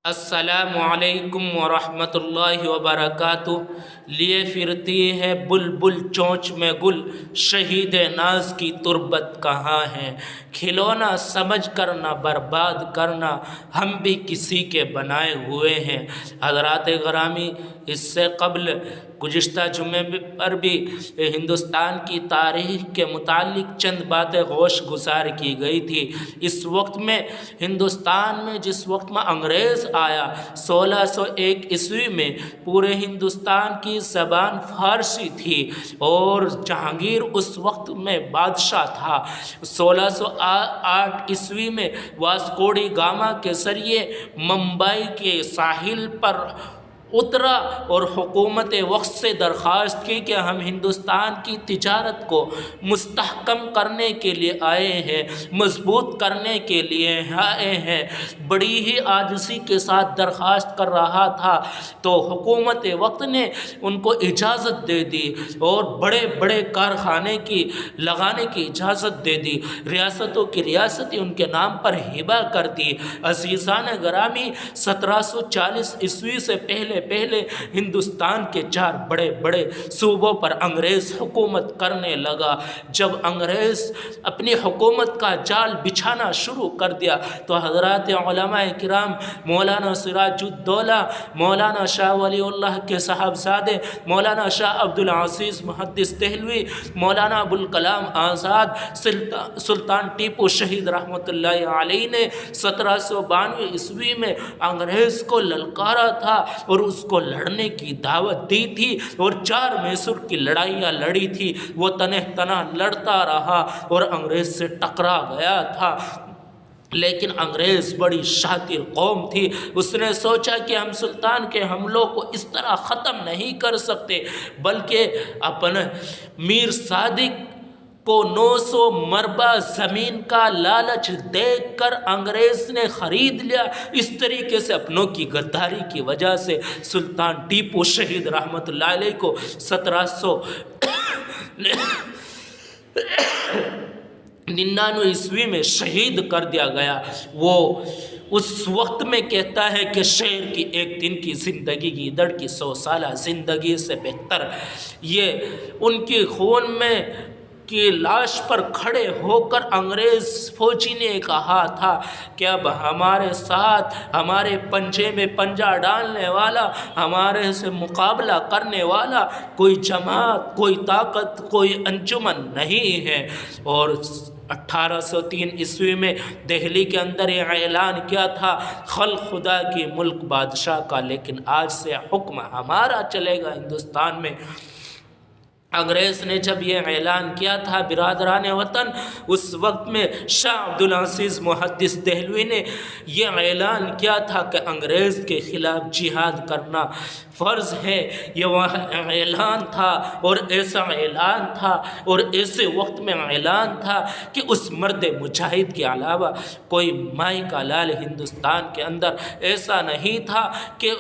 السلام علیکم ورحمۃ اللہ وبرکاتہ۔ لیے پھرتی ہے بلبل چونچ میں گل، شہید ناز کی تربت کہاں ہے؟ کھلونا سمجھ کر نہ برباد کرنا، ہم بھی کسی کے بنائے ہوئے ہیں۔ حضرات گرامی، اس سے قبل گزشتہ جمعے پر بھی ہندوستان کی تاریخ کے متعلق چند باتیں گوش گزار کی گئی تھی۔ اس وقت میں ہندوستان میں جس وقت میں انگریز آیا 1601 عیسوی میں، پورے ہندوستان کی زبان فارسی تھی اور جہانگیر اس وقت میں بادشاہ تھا۔ 1608 عیسوی میں واسکو ڈی گاما کے ذریعے ممبئی کے ساحل پر اترا اور حکومت وقت سے درخواست کی کہ ہم ہندوستان کی تجارت کو مستحکم کرنے کے لیے آئے ہیں، مضبوط کرنے کے لیے آئے ہیں۔ بڑی ہی عاجزی کے ساتھ درخواست کر رہا تھا تو حکومت وقت نے ان کو اجازت دے دی اور بڑے بڑے کارخانے کی لگانے کی اجازت دے دی، ریاستوں کی ریاستی ان کے نام پر ہبہ کر دی۔ عزیزان گرامی، 1740 عیسوی سے پہلے ہندوستان کے 4 بڑے بڑے صوبوں پر انگریز حکومت کرنے لگا۔ جب انگریز اپنی حکومت کا جال بچھانا شروع کر دیا تو حضرات علماء کرام، مولانا سراج الدولہ، مولانا شاہ ولی اللہ کے صاحبزادے مولانا شاہ عبد العزیز محدث دہلوی، مولانا ابوالکلام آزاد، سلطان ٹیپو شہید رحمۃ اللہ علیہ نے 1792 عیسوی میں انگریز کو للکارا تھا اور اس کو لڑنے کی دعوت دی تھی اور 4 میسور کی لڑائیاں لڑی تھی۔ وہ تنہ تنہ لڑتا رہا اور انگریز سے ٹکرا گیا تھا، لیکن انگریز بڑی شاطر قوم تھی۔ اس نے سوچا کہ ہم سلطان کے حملوں کو اس طرح ختم نہیں کر سکتے، بلکہ اپنے میر صادق کو 900 مربع زمین کا لالچ دیکھ کر انگریز نے خرید لیا۔ اس طریقے سے اپنوں کی غداری کی وجہ سے سلطان ٹیپو شہید رحمۃ اللہ علیہ کو 1799 عیسوی میں شہید کر دیا گیا۔ وہ اس وقت میں کہتا ہے کہ شیر کی ایک دن کی زندگی گیدڑ کی 100 سالہ زندگی سے بہتر۔ یہ ان کی خون میں کی لاش پر کھڑے ہو کر انگریز فوجی نے کہا تھا کہ اب ہمارے ساتھ ہمارے پنجے میں پنجہ ڈالنے والا، ہمارے سے مقابلہ کرنے والا کوئی جماعت، کوئی طاقت، کوئی انجمن نہیں ہے۔ اور 1803 عیسوی میں دہلی کے اندر یہ اعلان کیا تھا، خلق خدا کی ملک بادشاہ کا، لیکن آج سے حکم ہمارا چلے گا ہندوستان میں۔ انگریز نے جب یہ اعلان کیا تھا برادران وطن، اس وقت میں شاہ عبد العزیز محدث دہلوی نے یہ اعلان کیا تھا کہ انگریز کے خلاف جہاد کرنا فرض ہے۔ یہ وہ اعلان تھا اور ایسا اعلان تھا اور ایسے وقت میں اعلان تھا کہ اس مرد مجاہد کے علاوہ کوئی مائی کا لال ہندوستان کے اندر ایسا نہیں تھا کہ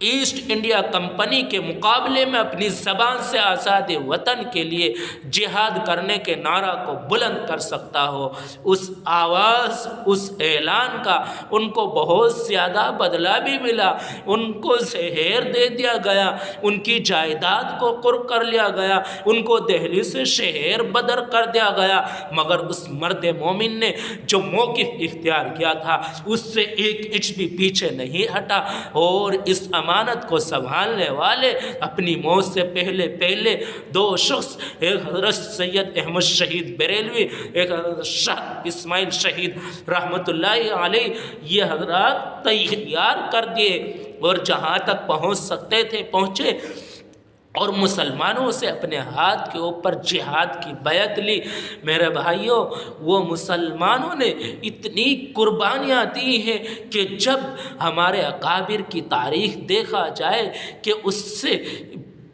ایسٹ انڈیا کمپنی کے مقابلے میں اپنی زبان سے آزاد وطن کے لیے جہاد کرنے کے نعرہ کو بلند کر سکتا ہو۔ اس آواز، اس اعلان کا ان کو بہت زیادہ بدلہ بھی ملا، ان کو زہر دے دیا گیا، ان کی جائیداد کو قرق کر لیا گیا، ان کو دہلی سے شہر بدر کر دیا گیا، مگر اس مرد مومن نے جو موقف اختیار کیا تھا اس سے 1 انچ بھی پیچھے نہیں ہٹا اور اس امانت کو سنبھالنے والے اپنی موت سے پہلے 2 شخص، ایک حضرت سید احمد شہید بریلوی، ایک حضرت شاہ اسماعیل شہید رحمۃ اللہ علیہ، یہ حضرات تیار کر دیے اور جہاں تک پہنچ سکتے تھے پہنچے اور مسلمانوں سے اپنے ہاتھ کے اوپر جہاد کی بیعت لی۔ میرے بھائیوں، وہ مسلمانوں نے اتنی قربانیاں دی ہیں کہ جب ہمارے اکابر کی تاریخ دیکھا جائے کہ اس سے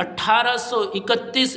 1831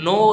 9